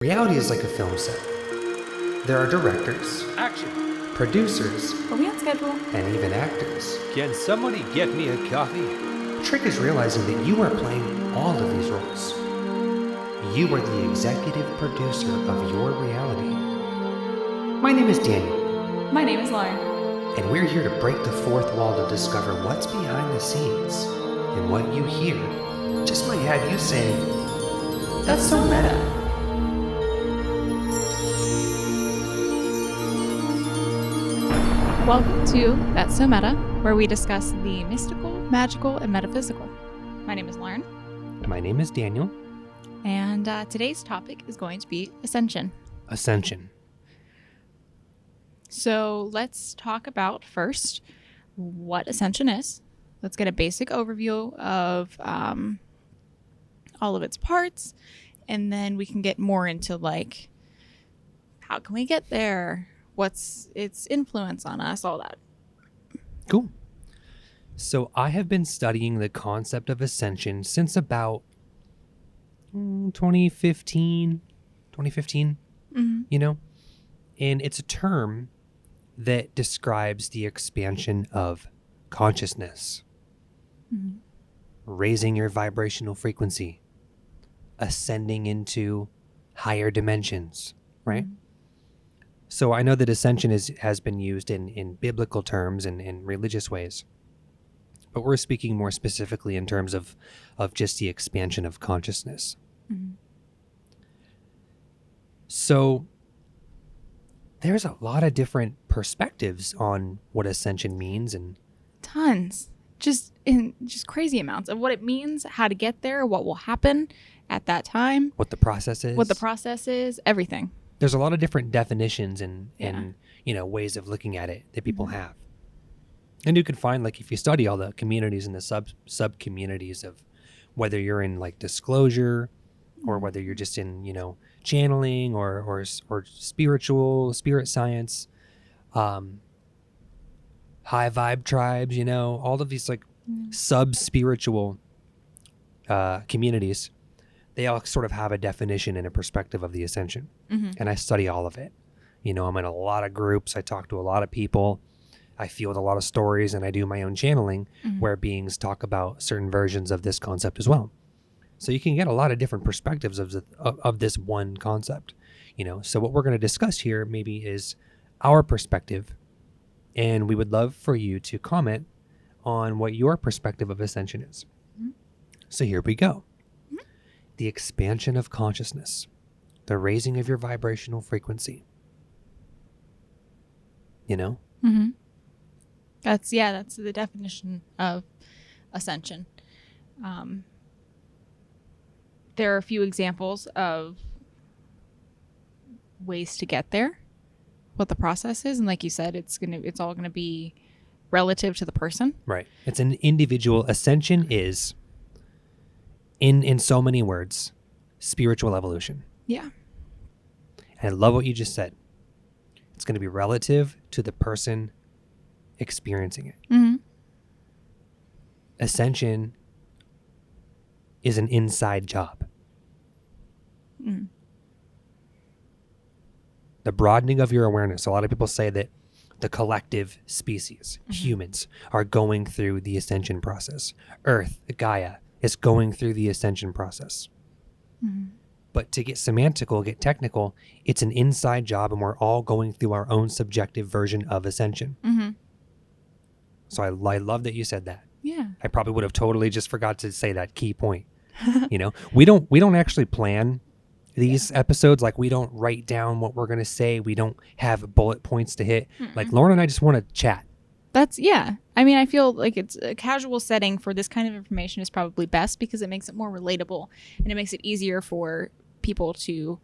Reality is like a film set. There are directors, Action! producers, Are we on schedule? and even actors. Can somebody get me a coffee? The trick is realizing that you are playing all of these roles. You are the executive producer of your reality. My name is Daniel, My name is Lauren. and we're here to break the fourth wall to discover what's behind the scenes. And what you hear just might have you saying, "That's so meta." Welcome to That's So Meta, where we discuss the mystical, magical, and metaphysical. My name is Lauren, My name is Daniel. and today's topic is going to be Ascension. Ascension. So let's talk about first what Ascension is. Let's get a basic overview of all of its parts, and then we can get more into like, how can we get there? What's its influence on us? All that. Cool. So I have been studying the concept of ascension since about 2015, Mm-hmm. and it's a term that describes the expansion of consciousness, Mm-hmm. raising your vibrational frequency, ascending into higher dimensions, right? Mm-hmm. So I know that ascension has been used in biblical terms and in religious ways, but we're speaking more specifically in terms of just the expansion of consciousness. Mm-hmm. So there's a lot of different perspectives on what ascension means, and Tons. Just crazy amounts of what it means, how to get there, what will happen at that time, what the process is. what the process is, everything. There's a lot of different definitions and Yeah. ways of looking at it that people Mhm. have. And you could find, like, if you study all the communities and the sub communities of whether you're in like disclosure or whether you're just in, channeling or spirit science, high vibe tribes, all of these like sub spiritual communities, they all sort of have a definition and a perspective of the ascension. Mm-hmm. And I study all of it. I'm in a lot of groups. I talk to a lot of people. I field a lot of stories, and I do my own channeling Mhm. where beings talk about certain versions of this concept as well. So you can get a lot of different perspectives of this one concept. So what we're going to discuss here maybe is our perspective, and we would love for you to comment on what your perspective of ascension is. Mhm. So here we go. The expansion of consciousness, the raising of your vibrational frequency. Mm-hmm. That's the definition of ascension. There are a few examples of ways to get there, what the process is, and like you said, it's all gonna be relative to the person. Right. It's an individual. Ascension is, in so many words, spiritual evolution. Yeah. And I love what you just said. It's going to be relative to the person experiencing it. Mm-hmm. Ascension is an inside job. Mm-hmm. The broadening of your awareness. A lot of people say that the collective species, humans, are going through the ascension process. Earth, Gaia, is going through the ascension process. Mm-hmm. But to get semantical, get technical, it's an inside job, and we're all going through our own subjective version of ascension. Mm-hmm. So I love that you said that. Yeah. I probably would have totally just forgot to say that key point. We don't actually plan these episodes. Like, we don't write down what we're going to say. We don't have bullet points to hit. Like, Lauren and I just want to chat. I mean, I feel like it's a casual setting for this kind of information is probably best because it makes it more relatable and it makes it easier for people to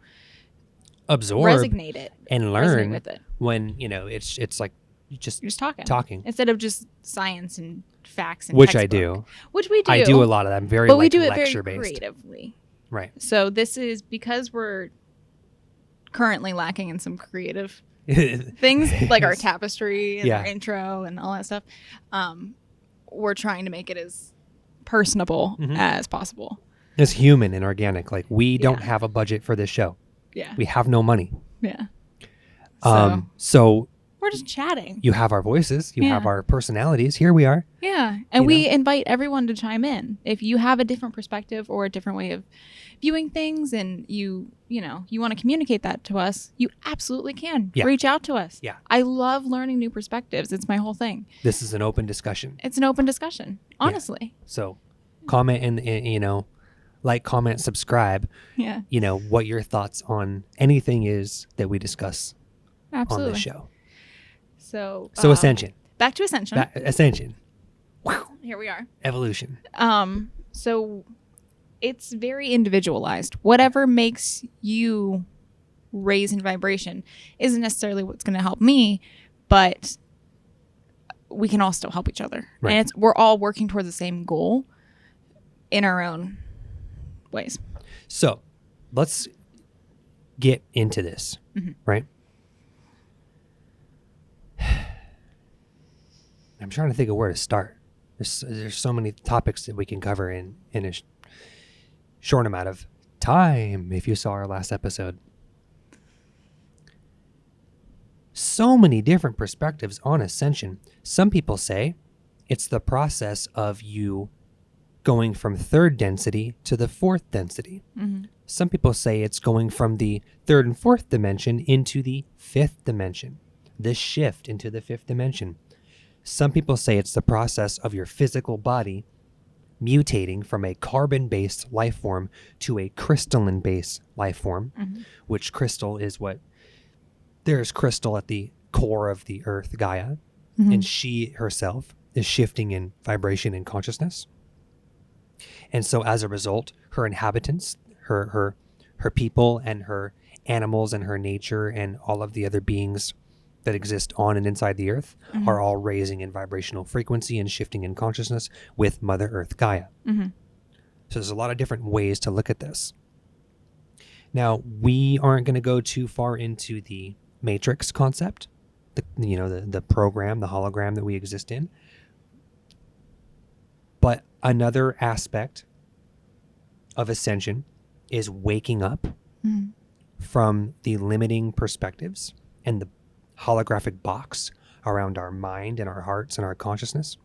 Absorb resonate it and learn with it. when, it's like You're just talking. talking. Instead of just science and facts and Which I textbook. do. Which we do. I do a lot of that. I'm very but we do it lecture very based. creatively. Right. So this is because we're currently lacking in some creative things like our tapestry and Yeah. our intro and all that stuff. We're trying to make it as personable Mhm. as possible. It's human and organic. Like, we don't Yeah. have a budget for this show. Yeah. We have no money. Yeah. So We're just chatting. you have our voices, you have Yeah. our personalities. Here we are. Yeah. And You we invite everyone to chime in. If you have a different perspective or a different way of viewing things and you want to communicate that to us, you absolutely can. Yeah. Reach out to us. Yeah. I love learning new perspectives. It's my whole thing. This is an open discussion. It's an open discussion, honestly. So comment and like, comment, subscribe, Yeah. what your thoughts on anything is that we discuss Absolutely. on this show. So Ascension. Back to Ascension. Ascension. Here we are. Evolution. So it's very individualized. Whatever makes you raise in vibration isn't necessarily what's going to help me, but we can all still help each other. Right. And we're all working towards the same goal in our own ways. So let's get into this, right? I'm trying to think of where to start. There's so many topics that we can cover in a short amount of time. If you saw our last episode, so many different perspectives on ascension. Some people say it's the process of you going from third density to the fourth density. Some people say it's going from the third and fourth dimension into the fifth dimension, this shift into the fifth dimension. Some people say it's the process of your physical body mutating from a carbon-based life form to a crystalline-based life form, which crystal is there's crystal at the core of the earth, Gaia, and she herself is shifting in vibration and consciousness. And so as a result, her inhabitants, her people and her animals and her nature and all of the other beings that exist on and inside the earth are all raising in vibrational frequency and shifting in consciousness with Mother Earth Gaia. So there's a lot of different ways to look at this. Now, we aren't going to go too far into the matrix concept, the program, the hologram that we exist in. But another aspect of ascension is waking up from the limiting perspectives and the holographic box around our mind and our hearts and our consciousness,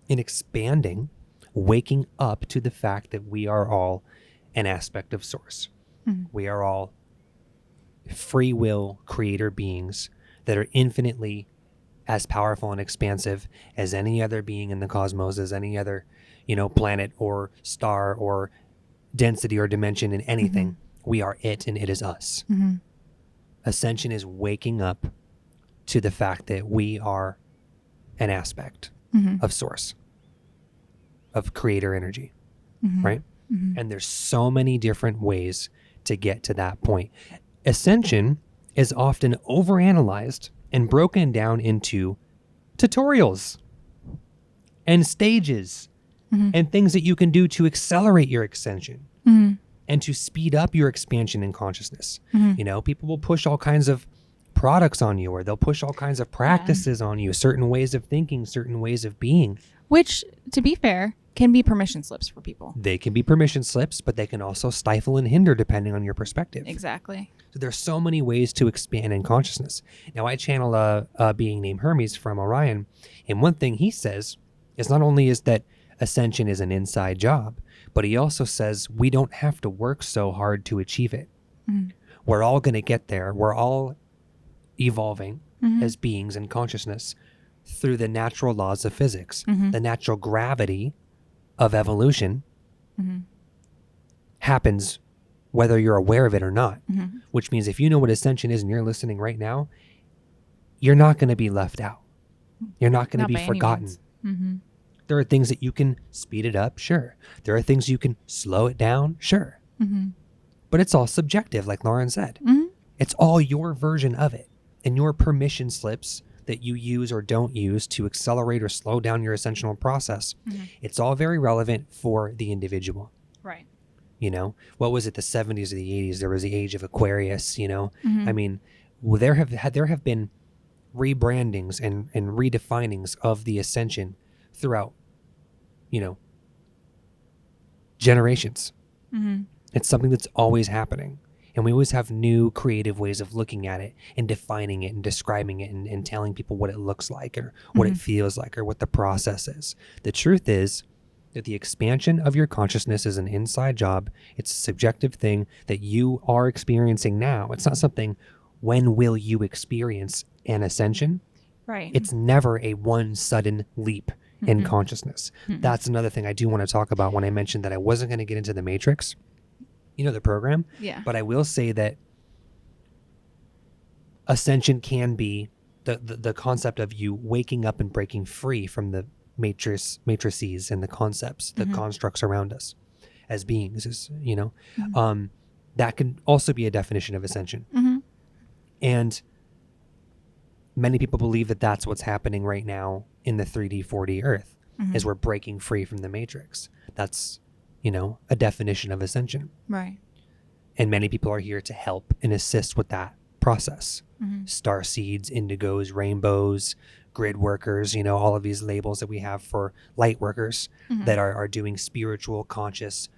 and expanding, waking up to the fact that we are all an aspect of Source. We are all free will creator beings that are infinitely as powerful and expansive as any other being in the cosmos, as any other, planet or star or density or dimension in anything. We are it and it is us. Ascension is waking up to the fact that we are an aspect of Source, of creator energy, right? And there's so many different ways to get to that point. Ascension is often overanalyzed and broken down into tutorials and stages and things that you can do to accelerate your ascension and to speed up your expansion in consciousness. People will push all kinds of products on you, or they'll push all kinds of practices on you, certain ways of thinking, certain ways of being. Which, to be fair, can be permission slips for people. They can be permission slips, but they can also stifle and hinder depending on your perspective. Exactly. So there's so many ways to expand in consciousness. Now, I channel a being named Hermes from Orion, and one thing he says is not only is that ascension is an inside job, but he also says we don't have to work so hard to achieve it. We're all going to get there. We're all evolving as beings in consciousness through the natural laws of physics, the natural gravity of evolution happens whether you're aware of it or not, which means if you know what ascension is and you're listening right now, you're not going to be left out. You're not going to be forgotten. There are things that you can speed it up, sure. There are things you can slow it down, sure. But it's all subjective, like Lauren said. It's all your version of it and your permission slips that you use or don't use to accelerate or slow down your ascensional process. It's all very relevant for the individual. Right. What was it, the 70s or the 80s? There was the age of Aquarius, I mean, there have been rebrandings and redefinings of the ascension throughout, generations. It's something that's always happening. And we always have new creative ways of looking at it and defining it and describing it and telling people what it looks like or what it feels like or what the process is. The truth is that the expansion of your consciousness is an inside job. It's a subjective thing that you are experiencing now. It's not something, when will you experience an ascension? Right. It's never a one sudden leap in consciousness. That's another thing I do want to talk about when I mentioned that I wasn't going to get into the matrix, the program. Yeah. But I will say that ascension can be the concept of you waking up and breaking free from the matrices and the concepts, the constructs around us as beings, that can also be a definition of ascension. And many people believe that that's what's happening right now in the 3D, 4D Earth, is we're breaking free from the matrix. That's, a definition of ascension. Right. And many people are here to help and assist with that process. Star seeds, indigos, rainbows, grid workers, all of these labels that we have for light workers that are doing spiritual, conscious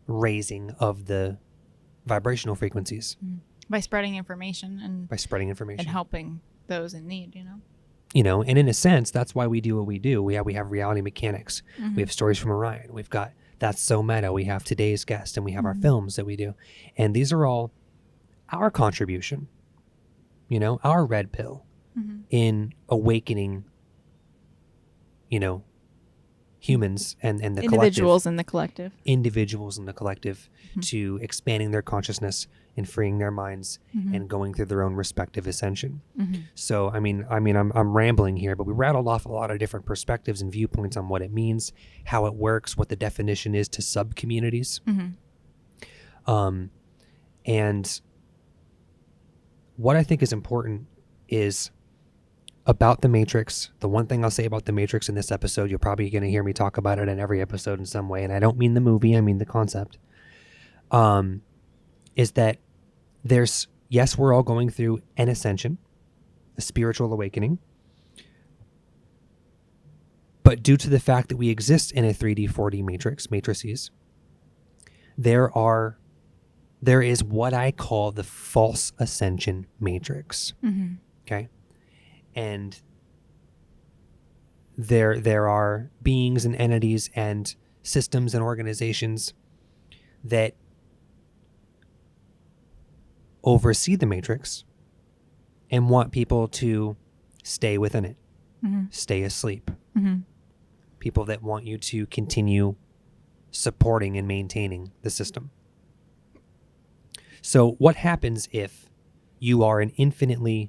raising of the vibrational frequencies. By spreading information and helping those in need, And in a sense, that's why we do what we do. We have reality mechanics. We have stories from Orion. We've got That's So Meta. We have today's guest, and we have our films that we do. And these are all our contribution, our red pill in awakening, humans and the individuals in the collective. Individuals in the collective to expanding their consciousness and freeing their minds and going through their own respective ascension. So, I'm rambling here, but we rattled off a lot of different perspectives and viewpoints on what it means, how it works, what the definition is to sub-communities. And what I think is important is about the Matrix. The one thing I'll say about the Matrix in this episode, you're probably going to hear me talk about it in every episode in some way, and I don't mean the movie, I mean the concept, is that yes, we're all going through an ascension, a spiritual awakening, but due to the fact that we exist in a 3D, 4D matrices, there is what I call the false ascension matrix. Okay. And there are beings and entities and systems and organizations that oversee the matrix and want people to stay within it, stay asleep. People that want you to continue supporting and maintaining the system. So what happens if you are an infinitely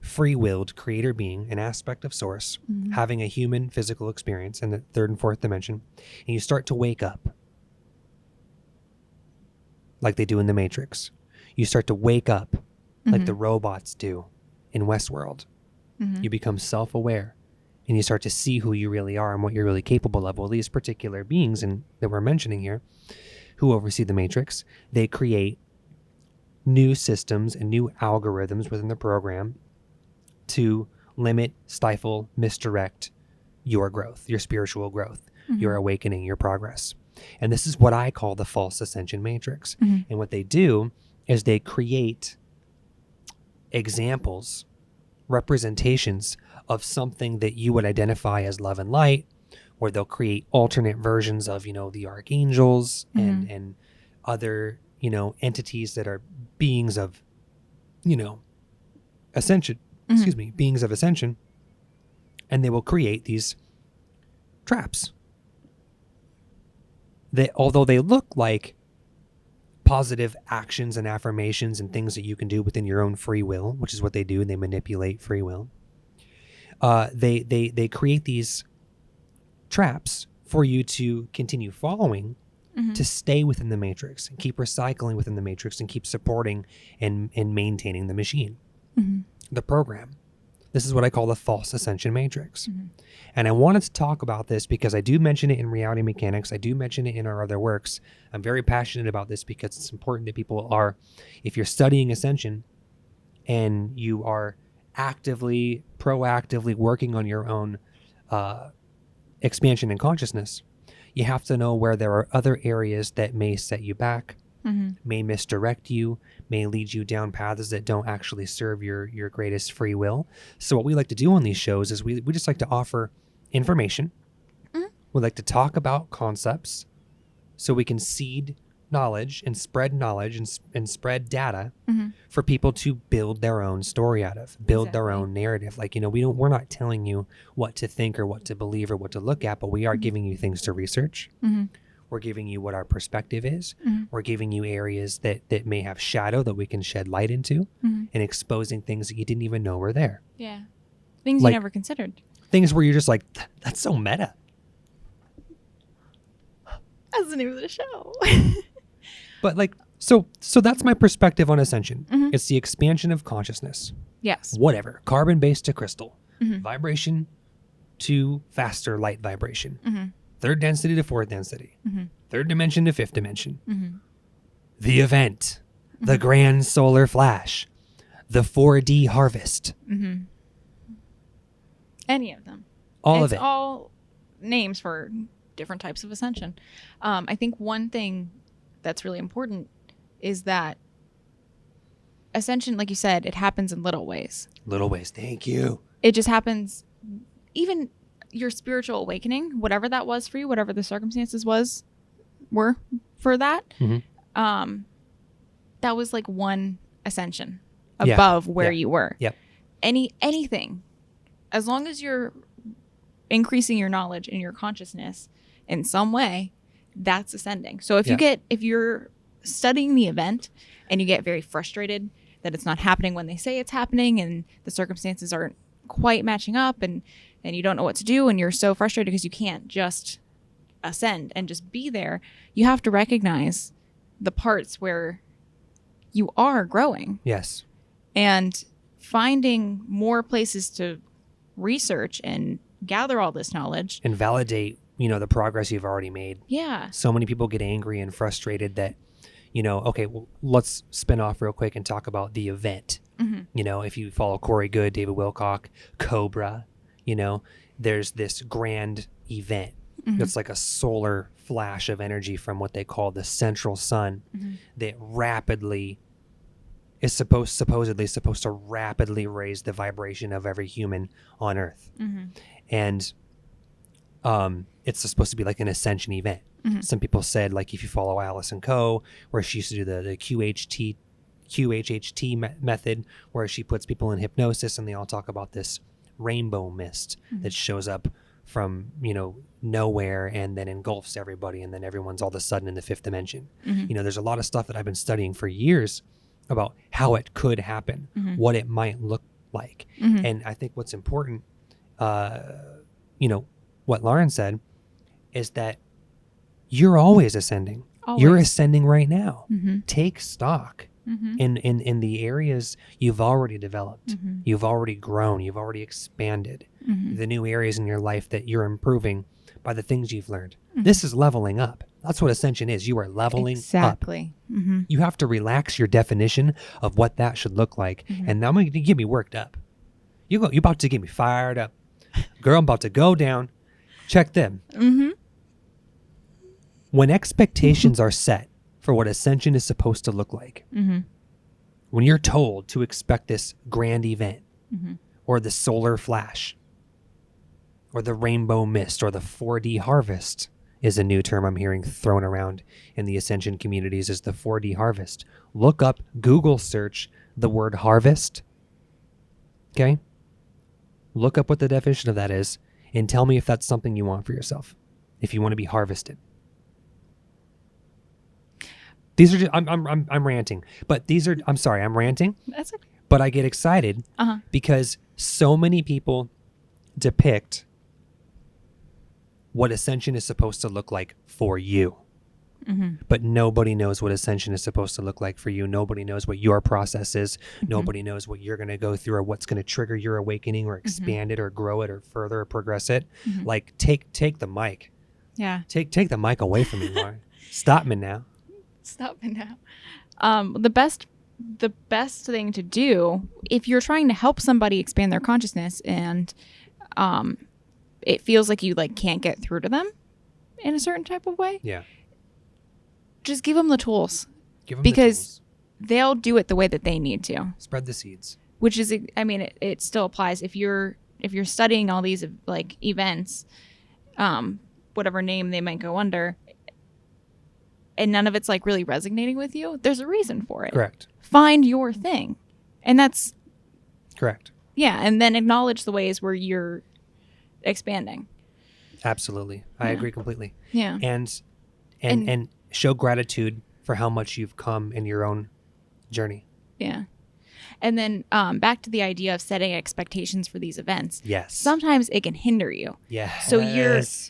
free-willed creator being, an aspect of source, having a human physical experience in the third and fourth dimension, and you start to wake up like they do in the Matrix? You start to wake up like the robots do in Westworld. You become self-aware and you start to see who you really are and what you're really capable of. Well, these particular beings that we're mentioning here who oversee the Matrix, they create new systems and new algorithms within the program to limit, stifle, misdirect your growth, your spiritual growth, your awakening, your progress. And this is what I call the false ascension matrix. And what they do is they create examples, representations of something that you would identify as love and light, or they'll create alternate versions of, the archangels and other, entities that are beings of, ascension. Beings of ascension, and they will create these traps that, although they look like positive actions and affirmations and things that you can do within your own free will, which is what they do, and they manipulate free will, they create these traps for you to continue following, to stay within the matrix and keep recycling within the matrix and keep supporting and maintaining the machine. The program. This is what I call the false ascension matrix. And I wanted to talk about this because I do mention it in reality mechanics. I do mention it in our other works. I'm very passionate about this because it's important that people are, if you're studying ascension and you are proactively working on your own expansion in consciousness, you have to know where there are other areas that may set you back, may misdirect you, may lead you down paths that don't actually serve your greatest free will. So what we like to do on these shows is we just like to offer information. We like to talk about concepts so we can seed knowledge and spread data for people to build their own story out of, build their own narrative. Like, we're not telling you what to think or what to believe or what to look at, but we are giving you things to research. We're giving you what our perspective is. We're giving you areas that may have shadow that we can shed light into, and exposing things that you didn't even know were there. Yeah. Things Like, you never considered. Things where you're just like, that's so meta. That's the name of the show. But like, so that's my perspective on Ascension. It's the expansion of consciousness. Yes. Whatever. Carbon-based to crystal. Vibration to faster light vibration. Third density to fourth density. Third dimension to fifth dimension. The event. The grand solar flash. The 4D harvest. Any of them. All it's of it. all names for different types of ascension. I think one thing that's really important is that ascension, like you said, it happens in little ways. Little ways. Thank you. It just happens. Even your spiritual awakening, whatever that was for you, whatever the circumstances were for that, that was like one ascension above where you were. Yep. Anything, as long as you're increasing your knowledge and your consciousness in some way, that's ascending. So if you're studying the event and you get very frustrated that it's not happening when they say it's happening and the circumstances aren't quite matching up and you don't know what to do and you're so frustrated because you can't just ascend and just be there, you have to recognize the parts where you are growing. Yes. And finding more places to research and gather all this knowledge. And validate, the progress you've already made. Yeah. So many people get angry and frustrated that, okay, well, let's spin off real quick and talk about the event. If you follow Corey Good, David Wilcock, Cobra, there's this grand event. It's like a solar flash of energy from what they call the central sun that rapidly is supposedly supposed to rapidly raise the vibration of every human on Earth. And it's supposed to be like an ascension event. Some people said, like, if you follow Alice & Co., where she used to do the QHHT method, where she puts people in hypnosis and they all talk about this rainbow mist that shows up from, nowhere and then engulfs everybody, and then everyone's all of a sudden in the fifth dimension. There's a lot of stuff that I've been studying for years about how it could happen, what it might look like. And I think what's important, what Lauren said, is that you're always ascending. Always. You're ascending right now. Take stock in the areas you've already developed. You've already grown. You've already expanded. The new areas in your life that you're improving by the things you've learned. This is leveling up. That's what Ascension is. You are leveling up. You have to relax your definition of what that should look like. And now I'm going to get me worked up. You're about to get me fired up. Girl, I'm about to go down. Check them. When expectations are set for what Ascension is supposed to look like, when you're told to expect this grand event, or the solar flash, or the rainbow mist, or the 4D harvest is a new term I'm hearing thrown around in the Ascension communities, is the 4D harvest. Look up, Google search the word harvest. Okay? Look up what the definition of that is and tell me if that's something you want for yourself, if you want to be harvested. These are just, I'm ranting, but I'm sorry, I'm ranting. That's okay. But I get excited because so many people depict what Ascension is supposed to look like for you. But nobody knows what Ascension is supposed to look like for you. Nobody knows what your process is. Nobody knows what you're going to go through or what's going to trigger your awakening or expand it or grow it or further or progress it. Like, take the mic. Yeah. Take the mic away from me, Lauren. Stop me now. Stop it now. The best thing to do if you're trying to help somebody expand their consciousness and it feels like you can't get through to them in a certain type of way. Yeah. Just give them the tools. Give them because they'll do it the way that they need to. Spread the seeds. Which is, I mean, it still applies if you're studying all these like events, whatever name they might go under, and none of it's like really resonating with you. There's a reason for it. Correct. Find your thing, and that's correct. Yeah, and then acknowledge the ways where you're expanding. Absolutely, I agree completely. Yeah, and show gratitude for how much you've come in your own journey. Yeah. And then back to the idea of setting expectations for these events. Yes. Sometimes it can hinder you. Yes.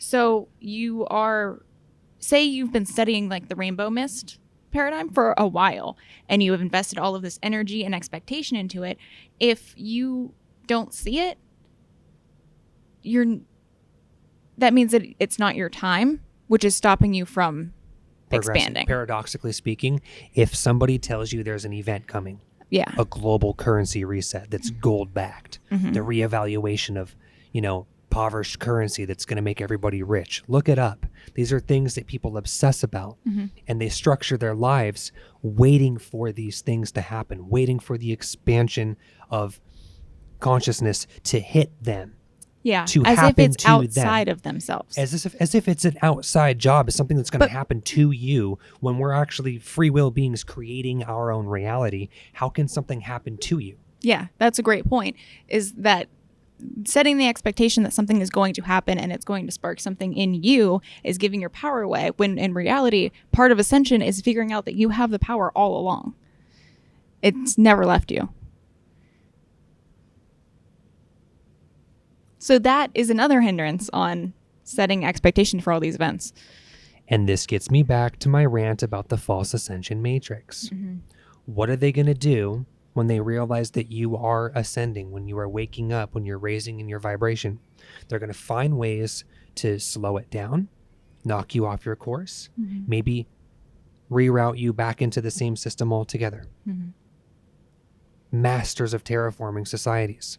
So you are, say you've been studying like the rainbow mist paradigm for a while and you have invested all of this energy and expectation into it. If you don't see it, that means that it's not your time, which is stopping you from expanding. Paradoxically speaking, if somebody tells you there's an event coming, a global currency reset that's gold backed, the reevaluation of, impoverished currency that's going to make everybody rich. Look it up. These are things that people obsess about, and they structure their lives waiting for these things to happen, waiting for the expansion of consciousness to hit them. Yeah, to as happen if it's to outside them. of themselves. As if it's an outside job, it's something that's going to happen to you when we're actually free will beings creating our own reality. How can something happen to you? Yeah, that's a great point, is that setting the expectation that something is going to happen and it's going to spark something in you is giving your power away, when in reality, part of Ascension is figuring out that you have the power all along. It's never left you. So that is another hindrance on setting expectation for all these events. And this gets me back to my rant about the false ascension matrix. What are they going to do when they realize that you are ascending, when you are waking up, when you're raising in your vibration? They're going to find ways to slow it down, knock you off your course, maybe reroute you back into the same system altogether. Masters of terraforming societies.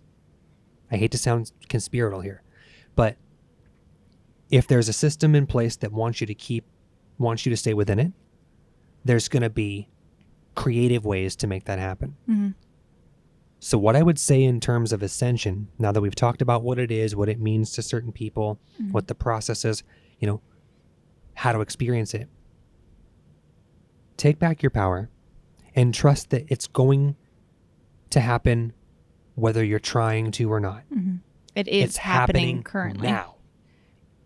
I hate to sound conspiratorial here, but if there's a system in place that wants you to stay within it, there's going to be creative ways to make that happen. So what I would say in terms of ascension, now that we've talked about what it is, what it means to certain people, what the process is, how to experience it, take back your power and trust that it's going to happen whether you're trying to or not. It's happening currently. Now.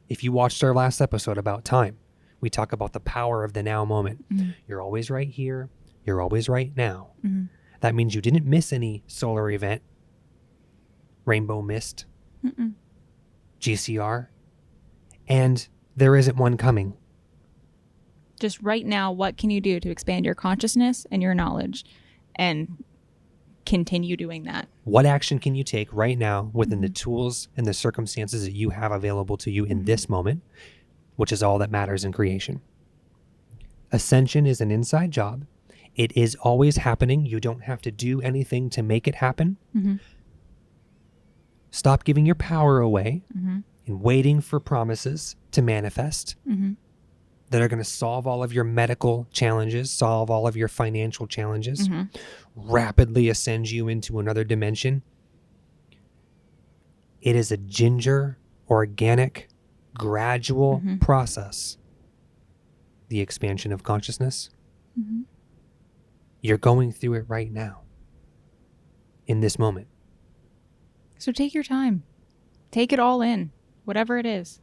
If you watched our last episode about time, we talk about the power of the now moment. You're always right here. You're always right now. That means you didn't miss any solar event, rainbow mist, GCR, and there isn't one coming. Just right now, what can you do to expand your consciousness and your knowledge and continue doing that? What action can you take right now within the tools and the circumstances that you have available to you in this moment, which is all that matters in creation? Ascension is an inside job. It is always happening. You don't have to do anything to make it happen. Stop giving your power away and waiting for promises to manifest that are going to solve all of your medical challenges, solve all of your financial challenges, rapidly ascend you into another dimension. It is a ginger, organic, gradual process. The expansion of consciousness. You're going through it right now, in this moment. So take your time. Take it all in, whatever it is.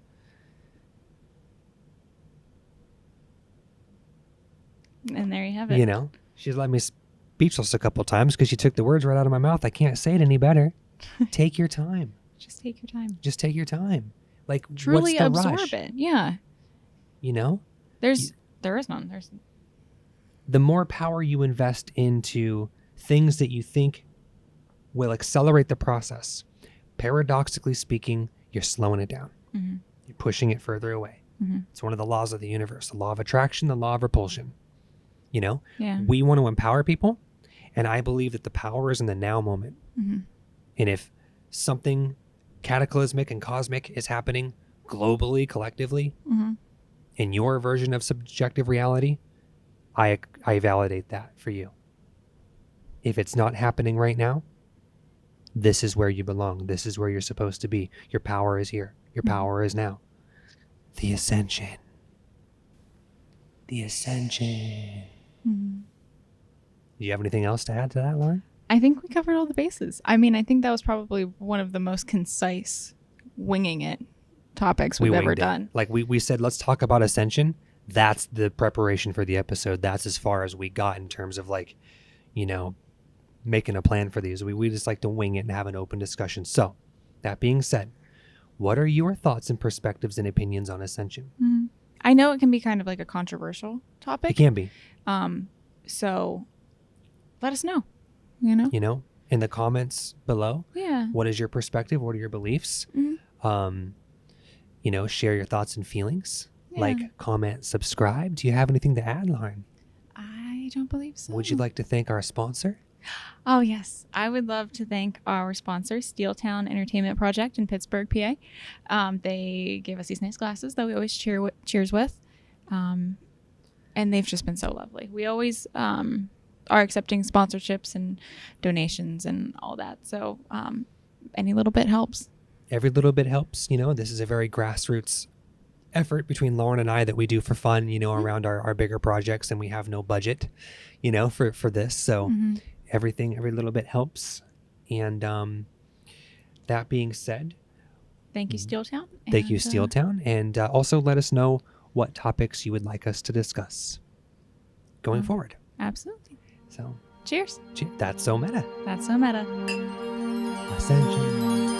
And there you have it. She's let me speechless a couple times because she took the words right out of my mouth. I can't say it any better. Take your time. Just take your time. Just take your time. Like, truly what's the absorb rush? it. Yeah. There is none. The more power you invest into things that you think will accelerate the process, paradoxically speaking, you're slowing it down. You're pushing it further away. It's one of the laws of the universe, the law of attraction, the law of repulsion. We want to empower people, and I believe that the power is in the now moment. And if something cataclysmic and cosmic is happening globally, collectively, in your version of subjective reality, I validate that for you. If it's not happening right now, this is where you belong. This is where you're supposed to be. Your power is here. Your power is now. The Ascension. The Ascension. Mm-hmm. Do you have anything else to add to that, Lauren? I think we covered all the bases. I mean, I think that was probably one of the most concise winging it topics we've ever done. Like we said, let's talk about Ascension. That's the preparation for the episode. That's as far as we got in terms of like, you know, making a plan for these. We just like to wing it and have an open discussion. So that being said, what are your thoughts and perspectives and opinions on Ascension? Mm-hmm. I know it can be kind of like a controversial topic. It can be. So let us know, you know, in the comments below. Yeah. What is your perspective? What are your beliefs? Mm-hmm. Share your thoughts and feelings. Yeah. Like, comment, subscribe. Do you have anything to add, Lauren? I don't believe so. Would you like to thank our sponsor? Oh, yes. I would love to thank our sponsor, Steeltown Entertainment Project in Pittsburgh, PA. They gave us these nice glasses that we always cheers with. And they've just been so lovely. We always are accepting sponsorships and donations and all that. So any little bit helps. Every little bit helps. This is a very grassroots effort between Lauren and I that we do for fun, around our bigger projects, and we have no budget, for this. So every little bit helps. And that being said, thank you, Steeltown. Thank you, Steeltown. And also let us know what topics you would like us to discuss going forward. Absolutely. So cheers. That's so meta. That's so meta. Ascension.